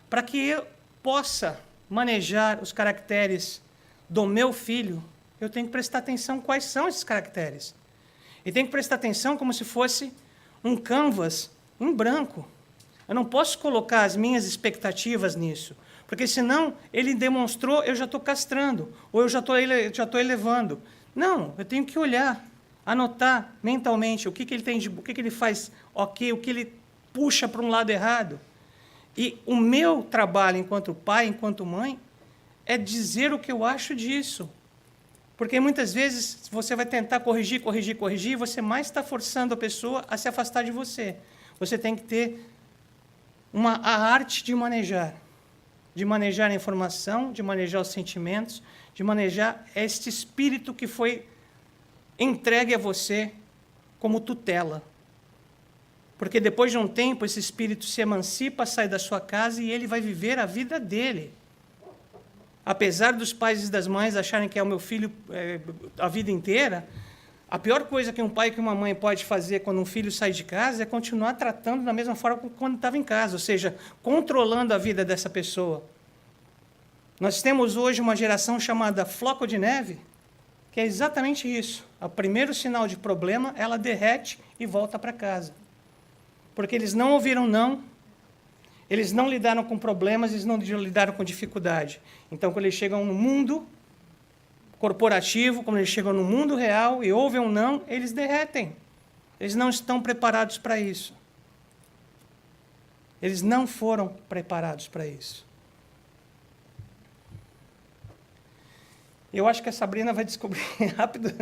para que eu possa manejar os caracteres do meu filho, eu tenho que prestar atenção quais são esses caracteres. E tenho que prestar atenção como se fosse um canvas em branco. Eu não posso colocar as minhas expectativas nisso, porque senão ele demonstrou, eu já estou castrando, ou eu já estou elevando. Não, eu tenho que olhar, anotar mentalmente o que ele tem, o que ele faz ok, o que ele puxa para um lado errado. E o meu trabalho enquanto pai, enquanto mãe, é dizer o que eu acho disso. Porque muitas vezes você vai tentar corrigir, e você mais está forçando a pessoa a se afastar de você. Você tem que ter a arte de manejar a informação, de manejar os sentimentos, de manejar este espírito que foi entregue a você como tutela. Porque depois de um tempo, esse espírito se emancipa, sai da sua casa e ele vai viver a vida dele. Apesar dos pais e das mães acharem que é o meu filho a vida inteira, a pior coisa que um pai e que uma mãe pode fazer quando um filho sai de casa é continuar tratando da mesma forma como quando estava em casa, ou seja, controlando a vida dessa pessoa. Nós temos hoje uma geração chamada floco de neve, que é exatamente isso. O primeiro sinal de problema, ela derrete e volta para casa. Porque eles não ouviram não, eles não lidaram com problemas, eles não lidaram com dificuldade. Então, quando eles chegam no mundo corporativo, quando eles chegam no mundo real e ouvem um não, eles derretem. Eles não estão preparados para isso. Eles não foram preparados para isso. Eu acho que a Sabrina vai descobrir rápido.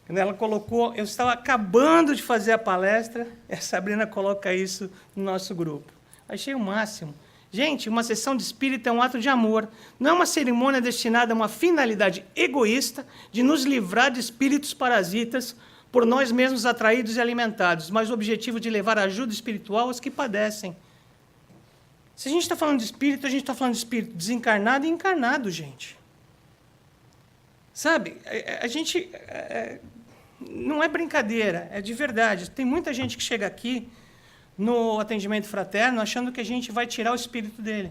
Quando ela colocou, eu estava acabando de fazer a palestra, e a Sabrina coloca isso no nosso grupo. Achei o máximo. Gente, uma sessão de espírito é um ato de amor. Não é uma cerimônia destinada a uma finalidade egoísta de nos livrar de espíritos parasitas por nós mesmos atraídos e alimentados, mas o objetivo de levar ajuda espiritual aos que padecem. Se a gente está falando de espírito, a gente está falando de espírito desencarnado e encarnado, gente. Sabe, a gente... não é brincadeira, é de verdade. Tem muita gente que chega aqui no atendimento fraterno achando que a gente vai tirar o espírito dele.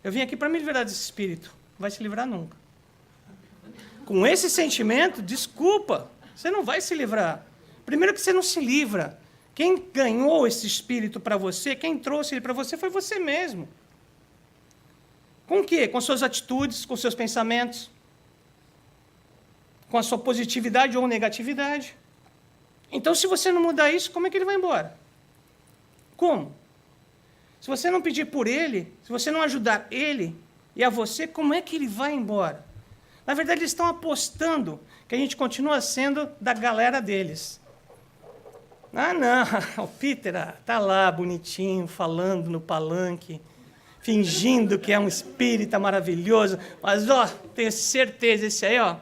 Eu vim aqui para me livrar desse espírito. Não vai se livrar nunca. Com esse sentimento, desculpa, você não vai se livrar. Primeiro que você não se livra. Quem ganhou esse espírito para você, quem trouxe ele para você, foi você mesmo. Com o quê? Com suas atitudes, com seus pensamentos, com a sua positividade ou negatividade. Então, se você não mudar isso, como é que ele vai embora? Como? Se você não pedir por ele, se você não ajudar ele e a você, como é que ele vai embora? Na verdade, eles estão apostando que a gente continua sendo da galera deles. Ah, não, o Peter está lá, bonitinho, falando no palanque, fingindo que é um espírita maravilhoso, mas, ó, tenho certeza, esse aí, ó,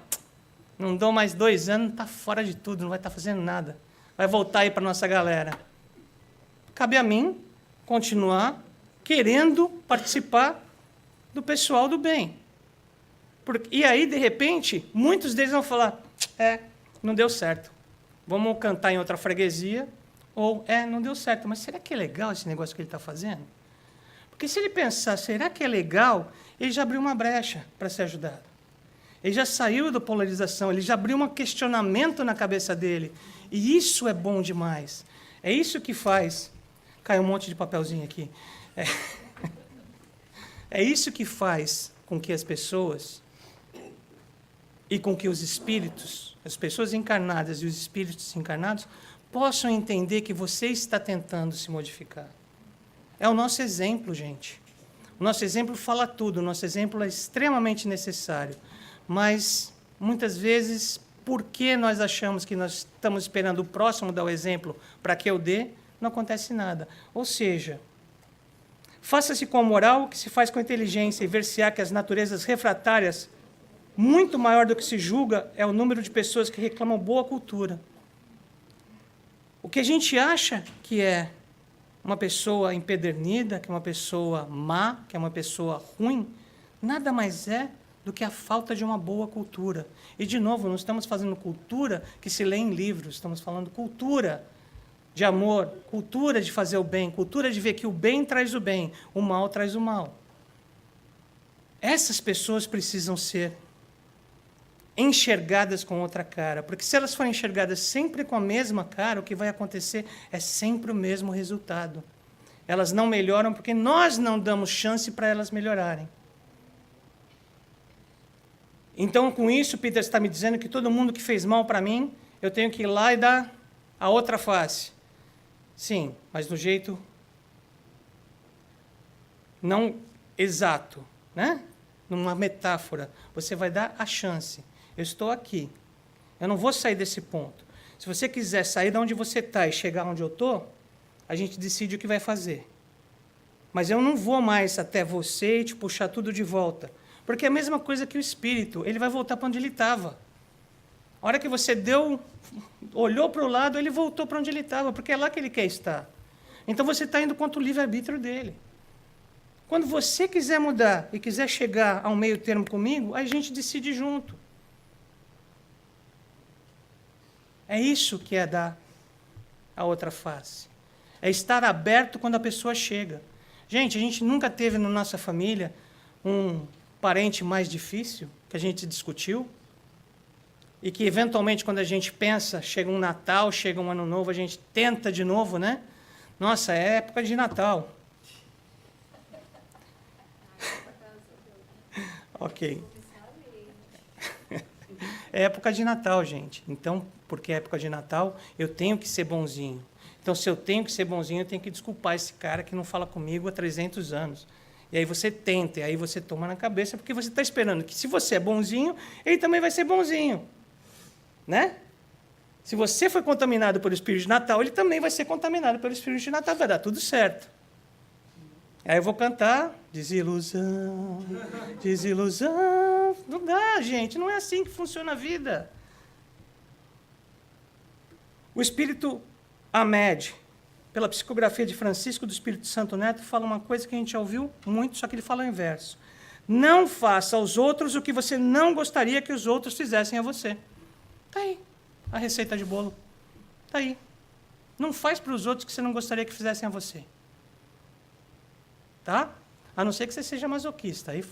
não dou mais 2 anos, está fora de tudo, não vai estar fazendo nada. Vai voltar aí para a nossa galera. Cabe a mim continuar querendo participar do pessoal do bem. E aí, de repente, muitos deles vão falar, não deu certo. Vamos cantar em outra freguesia, ou, não deu certo, mas será que é legal esse negócio que ele está fazendo? Porque se ele pensar, será que é legal, ele já abriu uma brecha para ser ajudado. Ele já saiu da polarização, ele já abriu um questionamento na cabeça dele. E isso é bom demais. É isso que faz... Cai um monte de papelzinho aqui. É isso que faz com que as pessoas e com que os espíritos, as pessoas encarnadas e os espíritos encarnados, possam entender que você está tentando se modificar. É o nosso exemplo, gente. O nosso exemplo fala tudo, o nosso exemplo é extremamente necessário. Mas, muitas vezes, porque nós achamos que nós estamos esperando o próximo dar o exemplo para que eu dê, não acontece nada. Ou seja, faça-se com a moral o que se faz com a inteligência, e ver-se-á que as naturezas refratárias, muito maior do que se julga, é o número de pessoas que reclamam boa cultura. O que a gente acha que é uma pessoa empedernida, que é uma pessoa má, que é uma pessoa ruim, nada mais é do que a falta de uma boa cultura. E, de novo, não estamos fazendo cultura que se lê em livros, estamos falando cultura de amor, cultura de fazer o bem, cultura de ver que o bem traz o bem, o mal traz o mal. Essas pessoas precisam ser enxergadas com outra cara, porque se elas forem enxergadas sempre com a mesma cara, o que vai acontecer é sempre o mesmo resultado. Elas não melhoram porque nós não damos chance para elas melhorarem. Então, com isso, Peter está me dizendo que todo mundo que fez mal para mim, eu tenho que ir lá e dar a outra face. Sim, mas do jeito não exato, né? Numa metáfora. Você vai dar a chance. Eu estou aqui. Eu não vou sair desse ponto. Se você quiser sair de onde você está e chegar onde eu estou, a gente decide o que vai fazer. Mas eu não vou mais até você e te puxar tudo de volta. Porque é a mesma coisa que o espírito, ele vai voltar para onde ele estava. A hora que você olhou para o lado, ele voltou para onde ele estava, porque é lá que ele quer estar. Então você está indo contra o livre-arbítrio dele. Quando você quiser mudar e quiser chegar a um meio termo comigo, a gente decide junto. É isso que é dar a outra face. É estar aberto quando a pessoa chega. Gente, a gente nunca teve na nossa família um parente mais difícil que a gente discutiu e que, eventualmente, quando a gente pensa, chega um Natal, chega um Ano Novo, a gente tenta de novo, né? Nossa, é época de Natal. Ok. É época de Natal, gente. Então, porque é época de Natal, eu tenho que ser bonzinho. Então, se eu tenho que ser bonzinho, eu tenho que desculpar esse cara que não fala comigo há 300 anos. E aí você tenta, e aí você toma na cabeça, porque você está esperando que, se você é bonzinho, ele também vai ser bonzinho. Né? Se você foi contaminado pelo Espírito de Natal, ele também vai ser contaminado pelo Espírito de Natal. Vai dar tudo certo. Aí eu vou cantar, desilusão, desilusão. Não dá, gente, não é assim que funciona a vida. O Espírito Hamed, pela psicografia de Francisco do Espírito Santo Neto, fala uma coisa que a gente já ouviu muito, só que ele fala o inverso. Não faça aos outros o que você não gostaria que os outros fizessem a você. Está aí a receita de bolo. Está aí. Não faz para os outros o que você não gostaria que fizessem a você. Tá? A não ser que você seja masoquista, aí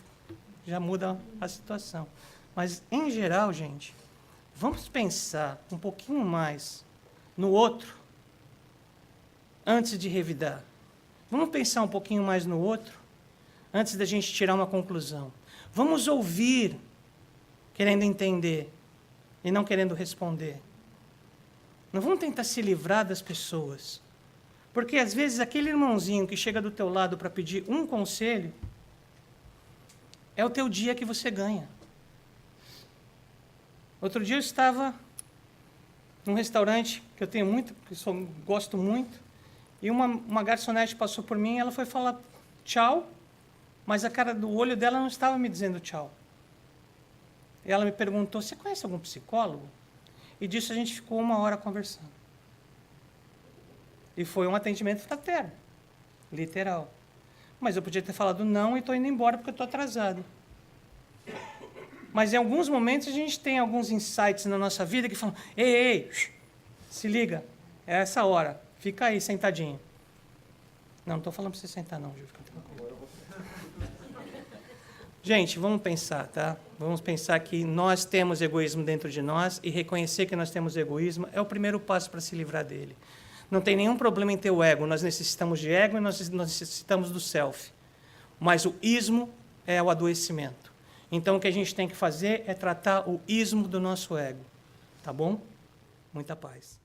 já muda a situação. Mas, em geral, gente, vamos pensar um pouquinho mais no outro antes de revidar. Vamos pensar um pouquinho mais no outro antes da gente tirar uma conclusão. Vamos ouvir, querendo entender e não querendo responder. Não vamos tentar se livrar das pessoas. Porque, às vezes, aquele irmãozinho que chega do teu lado para pedir um conselho é o teu dia que você ganha. Outro dia eu estava num restaurante que eu tenho muito, que eu gosto muito, e uma garçonete passou por mim e ela foi falar tchau, mas a cara do olho dela não estava me dizendo tchau. E ela me perguntou, você conhece algum psicólogo? E disso a gente ficou 1 hora conversando. E foi um atendimento fraterno, literal. Mas eu podia ter falado não e estou indo embora porque eu estou atrasado. Mas em alguns momentos a gente tem alguns insights na nossa vida que falam, ei, se liga, é essa hora, fica aí sentadinho. Não estou falando para você sentar não, Júlio, fica tranquilo. Gente, vamos pensar, tá? Vamos pensar que nós temos egoísmo dentro de nós e reconhecer que nós temos egoísmo é o primeiro passo para se livrar dele. Não tem nenhum problema em ter o ego, nós necessitamos de ego e nós necessitamos do self. Mas o ismo é o adoecimento. Então, o que a gente tem que fazer é tratar o ismo do nosso ego. Tá bom? Muita paz.